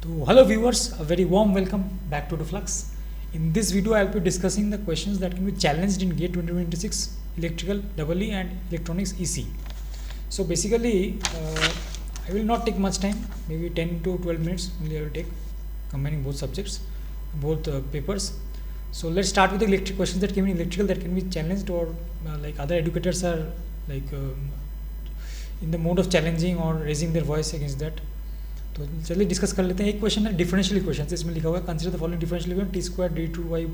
So hello viewers, a very warm welcome back to Flux. In this video, I will be discussing the questions that can be challenged in GATE 2026 Electrical EE and Electronics EC. So basically, I will not take much time, maybe 10 to 12 minutes only I will take, combining both subjects, both papers. So let's start with the electric questions that came in electrical that can be challenged, or like other educators are like in the mode of challenging or raising their voice against that. तो चलिए discuss कर लेते हैं. एक question है differential equation, इसमें लिखा हुआ है consider the following differential equation T square D two Y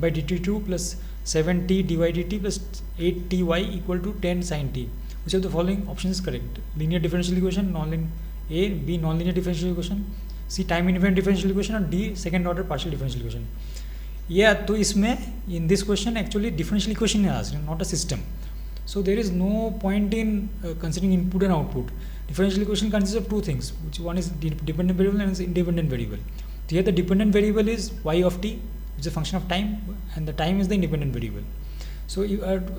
by D T two plus 7t D Y D T plus 8t Y equal to 10 sin t. Which of the following option is correct? Linear differential equation, A B non linear differential equation, C time independent differential equation और D second order partial differential equation. या तो इसमें in this question actually differential equation है, not a system. So there is no point in considering input and output. Differential equation consists of two things, which one is dependent variable and is independent variable. So here the dependent variable is y of t, which is a function of time, and the time is the independent variable. So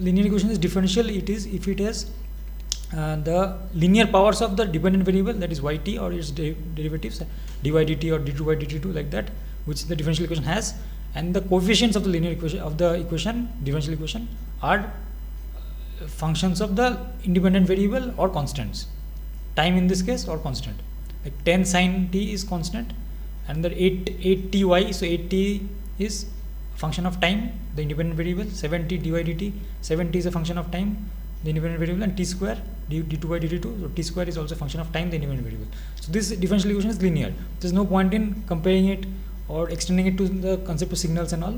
linear equation is differential. It is if it has the linear powers of the dependent variable, that is yt, or its derivatives dy dt or d2 y dt2, like that, which the differential equation has, and the coefficients of the linear equation of the equation differential equation are functions of the independent variable or constants. Time in this case or constant, like 10 sin t is constant, and the 8t y, so 8t is function of time, the independent variable. 7t dy dt, 7t is a function of time, the independent variable, and t square d2 by dt2, so t square is also a function of time, the independent variable. So this differential equation is linear. There is no point in comparing it or extending it to the concept of signals and all,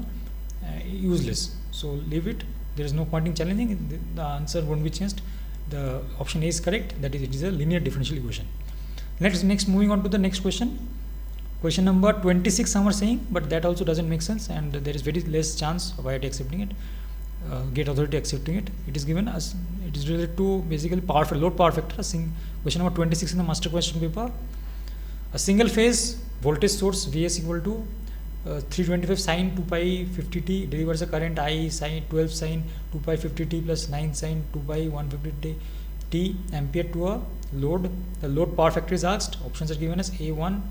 useless. So leave it. There is no point in challenging. The answer won't be changed. The option A is correct, that is, it is a linear differential equation. Next moving on to the next question. Question number 26 some are saying, but that also doesn't make sense, and there is very less chance of IIT accepting it, GATE authority accepting it. It is given as, it is related to basically load power factor. Question number 26 in the master question paper. A single phase voltage source Vs equal to 325 sin 2 pi 50t delivers a current I sin 12 sin 2 pi 50t plus 9 sin 2 pi 150t ampere to a load. The load power factor is asked. Options are given as A1,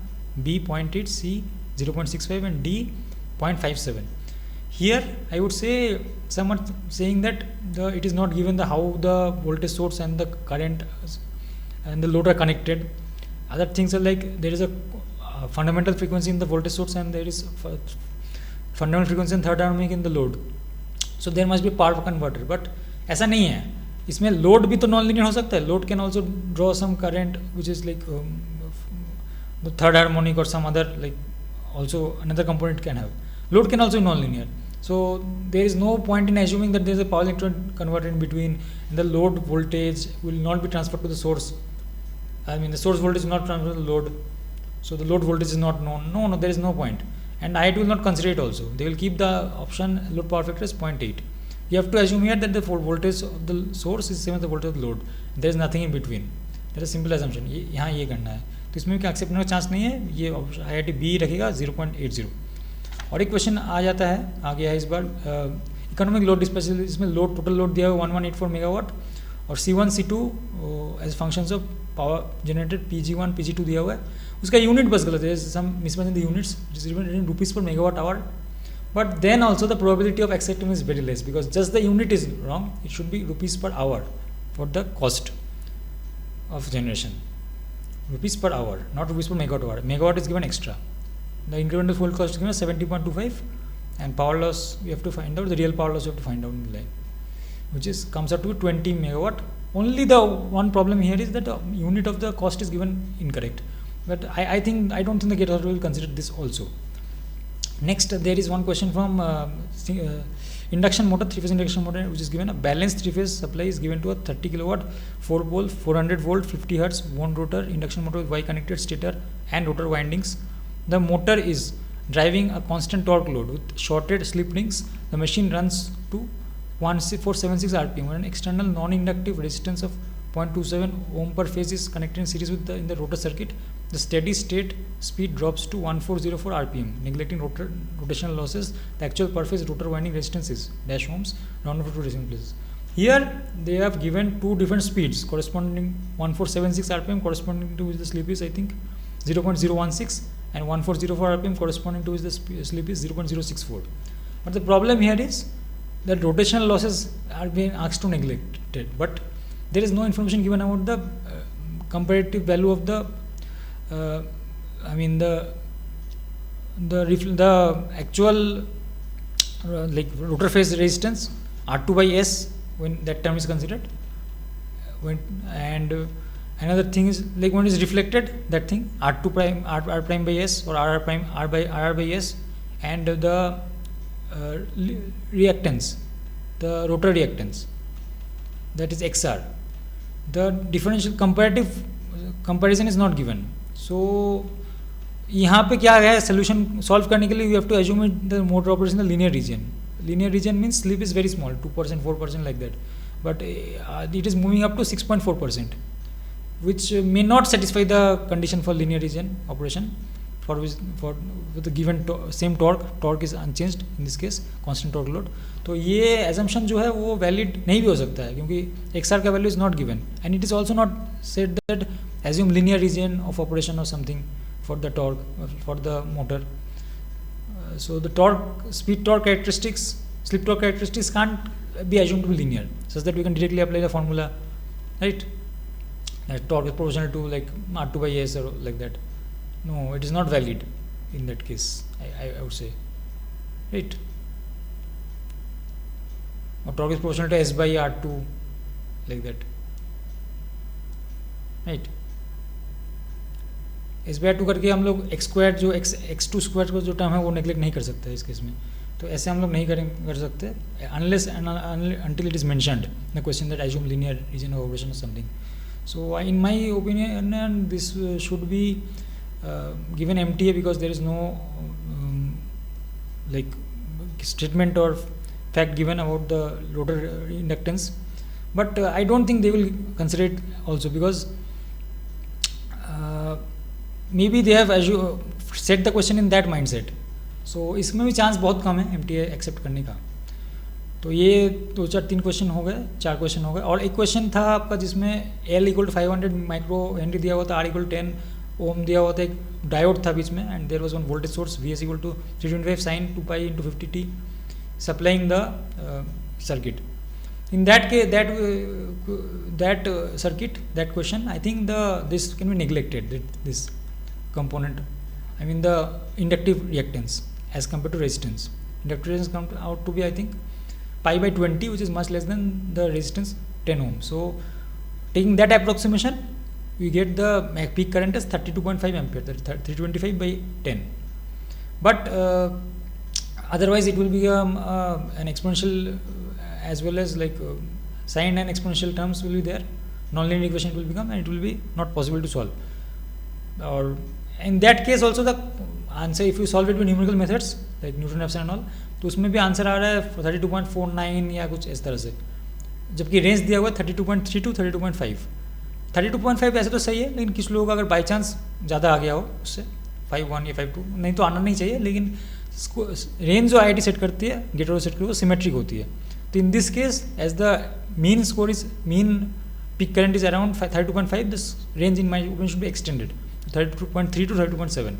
B 0.8, C 0.65 and D 0.57. Here I would say some are saying that it is not given the how the voltage source and the current and the load are connected. Other things are like there is a fundamental frequency in the voltage source and there is fundamental frequency in third harmonic in the load. So there must be power converter, but ऐसा नहीं है. इसमें load भी तो non linear हो सकता है. Load can also draw some current which is like the third harmonic or some other, like also another component can have. Load can also be non-linear. So there is no point in assuming that there is a power electron converter in between, and the load voltage will not be transferred to the source. I mean the source voltage is not transferred to the load. So the load voltage is not known. No, there is no point. And IIT will not consider it also. They will keep the option load power factor as 0.8. You have to assume here that the voltage of the source is same as the voltage of the load. There is nothing in between. That is a simple assumption. यहाँ ये करना है. तो इसमें क्या accept होने का chance नहीं है. ये IIT B रखेगा 0.80. और एक क्वेश्चन आ जाता है, आ गया है इस बार. इकोनॉमिक लोड डिस्पैचेबल, इसमें लोड टोटल लोड दिया हुआ 1184 मेगावाट और C1 C2 as functions of power generated PG1 PG2 दिया हुआ है. उसका यूनिट बस गलत है. Some mismatch in the units, it is in rupees per megawatt hour, but then also the probability of accepting is very less because just the unit is wrong. It should be rupees per hour for the cost of generation. Rupees per hour, not rupees per megawatt hour. Megawatt is given extra. The incremental fuel cost is given 70.25 and power loss you have to find out, the real power loss you have to find out in the line, which is comes up to 20 megawatt. Only the one problem here is that the unit of the cost is given incorrect, but I don't think the GATE authority will consider this also. Next there is one question from induction motor, 3-phase induction motor, which is given a balanced 3-phase supply is given to a 30 kilowatt 4 pole 400 volt 50 hertz one rotor induction motor with Y connected stator and rotor windings. The motor is driving a constant torque load with shorted slip rings. The machine runs to 1476 rpm when an external non-inductive resistance of 0.27 ohm per phase is connected in series with in the rotor circuit. The steady state speed drops to 1404 rpm. Neglecting rotational losses, the actual per phase rotor winding resistance is dash ohms rounded to decimal places. Here they have given two different speeds corresponding 1476 rpm corresponding to which the slip is I think 0.016 and 1404 rpm corresponding to is the slip is 0.064. But the problem here is that rotational losses are being asked to neglected, but there is no information given about the comparative value of the the actual like rotor phase resistance R2 by S when that term is considered. And another thing is like when it is reflected, that thing R2 prime R prime by S or R prime R by S, and the reactance, the rotor reactance, that is XR. The differential comparative comparison is not given. So यहाँ पे क्या है solution solve करने के लिए, you have to assume the motor operation in the linear region. Linear region means slip is very small, 2%, 4% like that, but it is moving up to 6.4%, which may not satisfy the condition for linear region operation, for which with the given same torque is unchanged in this case, constant torque load. तो ये assumption जो है वो valid नहीं भी हो सकता है, क्योंकि XR का value is not given, and it is also not said that assume linear region of operation or something for the torque for the motor. So the speed torque characteristics, slip torque characteristics can't be assumed to be linear, such that we can directly apply the formula, right? That torque is proportional to like R2 by S or like that. No, it is not valid in that case, I would say, right? Or torque is proportional to S by R2 like that, right? S by 2 करके हम लोग x square जो x2 square को जो term है वो neglect नहीं कर सकते इस केस में. तो ऐसे हम लोग नहीं कर सकते unless until it is mentioned in the question that assume linear region of operation or something. So in my opinion this should be given MTA, because there is no like statement or fact given about the rotor inductance. But I don't think they will consider it also, because maybe they have set the question in that mindset. So इसमें भी chance बहुत कम है MTA accept करने का. तो ये 2-4-3 question हो गए, 4 क्वेश्चन हो गए. और एक क्वेश्चन था आपका जिसमें L = 500 माइक्रो हेनरी दिया हुआ था, R = 10 ओम दिया हुआ था, एक डायोड था बीच में, and there was one voltage source VS = 325 sin 2pi × 50t supplying the circuit. In that case, that circuit, that question, I think this can be neglected, this component, I mean the inductive reactance as compared to resistance. Inductive resistance comes out to be, I think, pi by 20, which is much less than the resistance 10 ohm. So taking that approximation, we get the peak current as 32.5 ampere, that is 325 by 10. But otherwise it will become an exponential, as well as like sine and exponential terms will be there, non-linear equation will become, and it will be not possible to solve. Or in that case also the answer, if you solve it with numerical methods like Newton-Raphson and all, तो उसमें भी answer आ रहा है 32.49 या कुछ इस तरह से, जबकि रेंज दिया हुआ है 32.3 to 32.5. 32.5 ऐसे तो सही है, लेकिन किस लोगों का अगर बाई चांस ज़्यादा आ गया हो उससे 5.1 या 5.2, नहीं तो आना नहीं चाहिए, लेकिन रेंज जो IIT सेट करती है, गेट सेट करती है, वो सिमेट्रिक होती है. तो in this case as the mean score is mean peak current is around 32.5, this range in my opinion should be extended 32.3 to 32.7.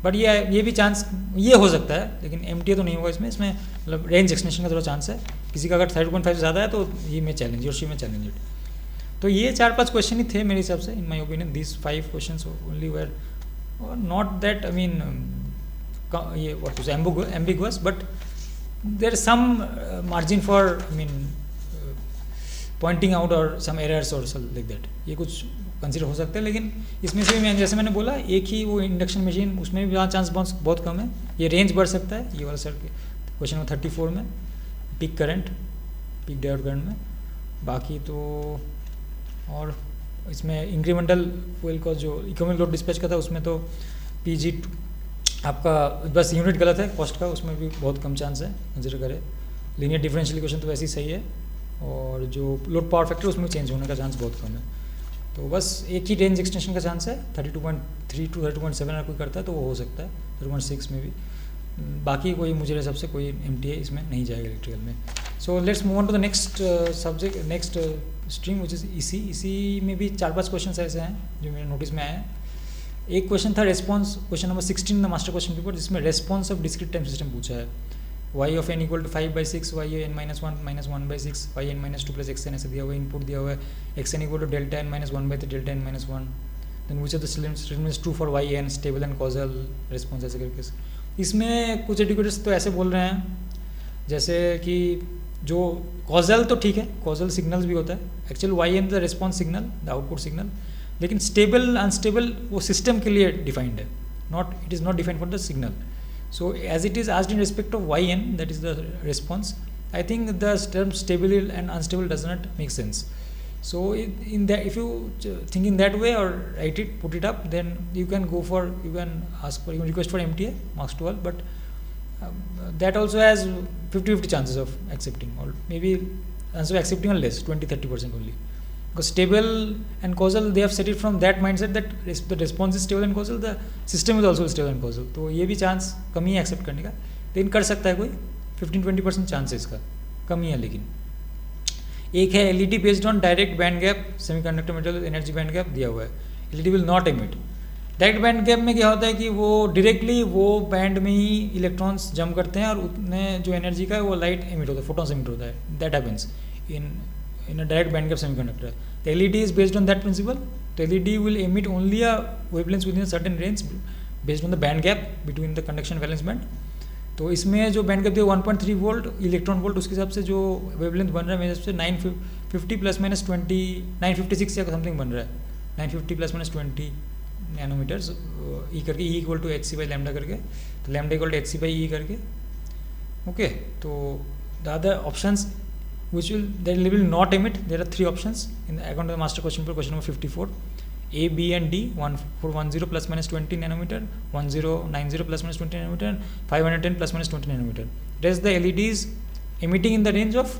But ये भी चांस ये हो सकता है, लेकिन MTA तो नहीं होगा इसमें मतलब रेंज एक्सटेंशन का थोड़ा चांस है. किसी का अगर 32.5 से ज़्यादा है तो ये में चैलेंज और शी में चैलेंज. तो ये 4-5 क्वेश्चन ही थे मेरे हिसाब से. In my opinion this 5 questions only were not that, I mean ये what was ambiguous, but there is some margin for, I mean, pointing out or some errors or something like that. ये कुछ consider हो सकते हैं, लेकिन इसमें से भी जैसे मैंने बोला एक ही वो इंडक्शन मशीन, उसमें भी चांस बहुत कम है. ये रेंज बढ़ सकता है, ये वाला सर क्वेश्चन नंबर 34 में peak current, peak diode current में. बाकी तो और इसमें इंक्रीमेंटल फ्यूल का जो इकोनॉमिक लोड डिस्पैच का था उसमें तो PG आपका बस यूनिट गलत है कॉस्ट का, उसमें भी बहुत कम चांस है कंसिडर करें. लीनियर डिफरेंशियल इक्वेशन तो वैसे ही सही है, और जो लोड पावर फैक्टर उसमें चेंज होने का चांस बहुत कम है. तो बस एक ही रेंज एक्सटेंशन का चांस है 32.3 to 32.7 अगर कोई करता है तो वो हो सकता है, 32.6 में भी. बाकी कोई मुझे हिसाब से कोई MTA इसमें नहीं जाएगा इलेक्ट्रिकल में. So let's move on to the next subject, next stream which is EC. में भी 4-5 क्वेश्चन ऐसे हैं जो मेरे नोटिस में आए हैं. एक क्वेश्चन था response, question number 16 in the master question paper, जिसमें response of discrete time system पूछा है। y of n equal to 5/6, y n minus 1/6, y n minus 2 plus xn ऐसे दिया हुआ है, इनपुट दिया हुआ है xn equal to delta n minus 1/3 delta n minus 1, then which of the statement is true for y n stable and causal response ऐसे करके। इसमें कुछ एजुकेटर्स तो ऐसे बोल रहे हैं जैसे कि जो कॉजल तो ठीक है, कॉजल सिग्नल्स भी होता है, actual y n the response signal, the output signal, लेकिन स्टेबल अनस्टेबल वो सिस्टम के लिए डिफाइंड है, not it is not defined for the signal. So as it is asked in respect of yn, that is the response, I think the term stable and unstable does not make sense. So in that, if you think in that way or write it, put it up, then you can go for, you can ask for, you can request for MTA marks 12, but that also has 50-50 chances of accepting, or maybe also accepting or less, 20-30% only. Because stable and causal, they have set it from that mindset that the response is stable and causal, the system is also stable and causal. तो ये भी chance कमी है accept करने का, लेकिन कर सकता है कोई 15-20% चांस है इसका, कमी है लेकिन. एक है LED based on direct band gap semiconductor material energy band gap दिया हुआ है. LED will not emit. Direct band gap में क्या होता है कि वो डायरेक्टली वो बैंड में ही इलेक्ट्रॉन्स जम करते हैं और उतने जो एनर्जी का है वो लाइट एमिट होता है, फोटॉन्स एमिट होता है. That happens in a direct band gap semiconductor. The LED is based on that principle. The LED will emit only a wavelength within a certain range based on the band gap between the conduction and valence band. तो इसमें जो band gap दिया 1.3 volt electron volt, उसके हिसाब से जो wavelength बन रहा है मेरे हिसाब से 950 प्लस माइनस 20 956 या समथिंग बन रहा है, 950 प्लस माइनस 20 नैनोमीटर्स ई करके, E equal to H C by lambda करके, तो lambda equal to H C by E करके. ओके, तो the other options which will not emit, there are three options in the according to the master question paper, question number 54. A, B and D, 1410 plus minus 20 nanometer, 1090 plus minus 20 nanometer, 510 plus minus 20 nanometer. Rest the LEDs emitting in the range of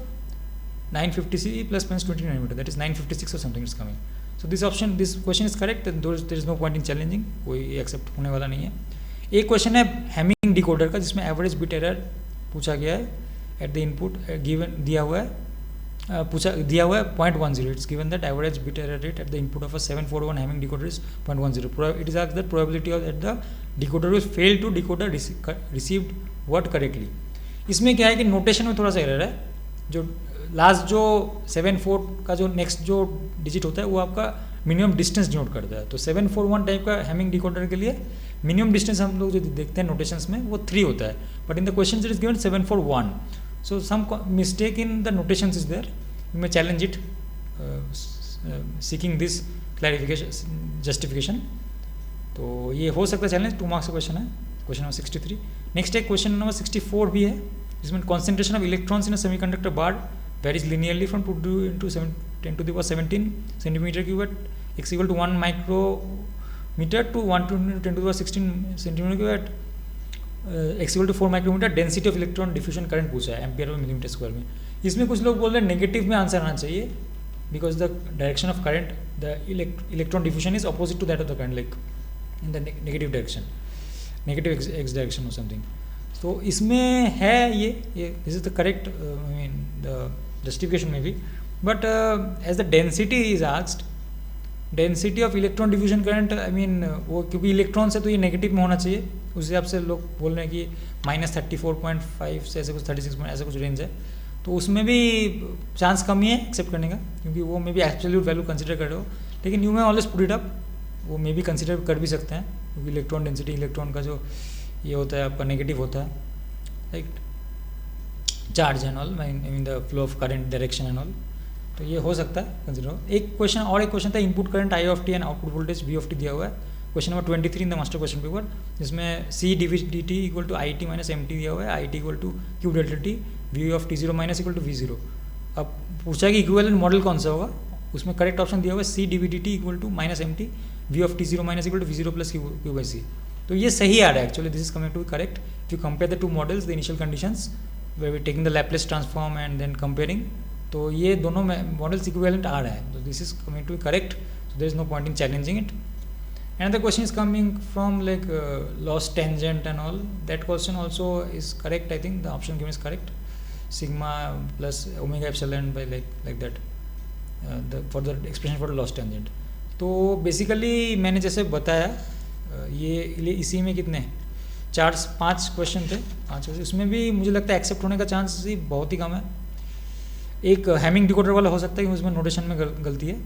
950 plus minus 20 nanometer, that is 956 or something is coming. So this option, this question is correct, and there is no point in challenging, कोई accept होने वाला नहीं है. एक question है Hamming decoder का, जिसमें average bit error पूछा गया है एट द इनपुट गिवन, दिया हुआ है 0.10. It's given that average bit error rate at the input of a 741 Hamming decoder is 0.10. It is asked that probability of that the decoder will fail to decode received word correctly. इसमें क्या है कि notation में थोड़ा सा error है. जो last जो 74 का जो नेक्स्ट जो डिजिट होता है वो आपका मिनिमम डिस्टेंस डिनोट करता है. तो 741 टाइप का हैमिंग डिकोडर के लिए मिनिमम डिस्टेंस हम लोग जो देखते हैं नोटेशंस में वो 3 होता है, but in the question it is given 741. So some mistake in the notations is there. You may challenge it, seeking this clarification, justification. तो ये हो सकता है चैलेंज. 2 मार्क्स का क्वेश्चन है, क्वेश्चन नंबर 63. नेक्स्ट है क्वेश्चन नंबर 64 भी है, जिसमें concentration of electrons in a semiconductor bar varies linearly from 2 into 10 to the power 17 centimeter cube at x equal to 1 micrometer to 1 to 10 to the power 16 centimeter cube at x equal to 4 micrometre. Density of electron diffusion current पूछा है ampere और millimetre square में. इसमें कुछ लोग बोल रहे हैं नेगेटिव में आंसर आना चाहिए, because the direction of current, the electron diffusion is opposite to that of the current, like in the negative direction, negative x direction और समथिंग. तो इसमें है ये this is the correct, I mean the justification में भी, but as the density is asked, density of electron diffusion current, I mean वो क्योंकि electron से तो ये नेगेटिव में होना चाहिए, उस हिसाब से लोग बोल रहे हैं कि -34.5 से ऐसे कुछ 36 ऐसे कुछ रेंज है. तो उसमें भी चांस कम ही है एक्सेप्ट करने का, क्योंकि वो may be absolute value consider कर रहे हो, लेकिन यू में ऑलवेज पुट इट अप, वो मे बी कंसिडर कर भी सकते हैं, क्योंकि इलेक्ट्रॉन डेंसिटी, इलेक्ट्रॉन का जो ये होता है आपका नेगेटिव होता है, right, charge and all, I mean the flow of current direction and all. तो ये हो सकता है कंसिडर. एक क्वेश्चन था input current I of T and output voltage V of T दिया हुआ है, question number 23 in the master question paper, जिसमें C D T equal to I T minus M T दिया हुआ है, I T equal to Q delta T, V of T zero minus equal to V zero. अब पूछा है कि equivalent model कौन सा होगा, उसमें करेक्ट ऑप्शन दिया हुआ है C D V T equal to minus M T, V of T zero minus equal to V zero plus Q by C. तो ये सही आ रहा है actually, this is coming to correct. If you compare the 2 models, the initial conditions where we taking the Laplace transform and then comparing, तो ये दोनों models equivalent आ रहा है. तो this is coming to correct, so there is no point in challenging it. Another question is coming from like loss tangent and all. That question also is correct. I think the option given is correct. Sigma plus omega epsilon by like that. For the expression for the loss tangent. तो basically मैंने जैसे बताया ये इसी में कितने 4-5 question थे, 5 question, उसमें भी मुझे लगता है एक्सेप्ट होने का चांस ही बहुत ही कम है। एक हैमिंग डिकोडर वाला हो सकता है कि उसमें नोटेशन में गलती है,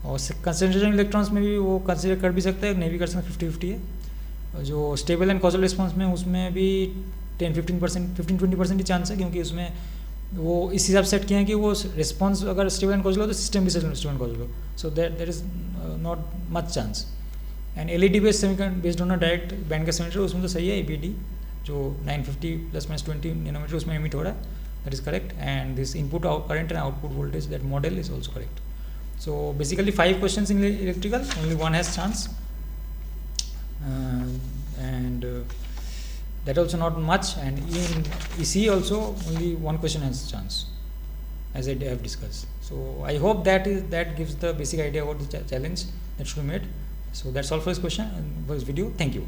और कंसंट्रेशन इलेक्ट्रॉन्स में भी वो कंसिडर कर भी सकता है, नहीं भी कर सकता, 50-50 है। जो स्टेबल एंड कॉजल रिस्पॉन्स में उसमें भी 15-20% ही चांस है, क्योंकि उसमें वो इस हिसाब से सेट किया है कि वो रिस्पॉन्स अगर स्टेबल एंड कॉजल हो तो सिस्टम भी स्टेबल एंड कॉजल हो, so there is not much chance. And LED based semiconductor based on direct band gap semiter, उसमें तो सही है, एबीडी जो 950 ±20 नैनोमीटर उसमें एमिट हो रहा है, that is correct, and this input current and output voltage, that model is also correct. So basically 5 questions in electrical, only one has chance, and that also not much, and in EC also only one question has chance, as I have discussed. So I hope that gives the basic idea about the challenge that should be made. So that's all for this question and for this video. Thank you.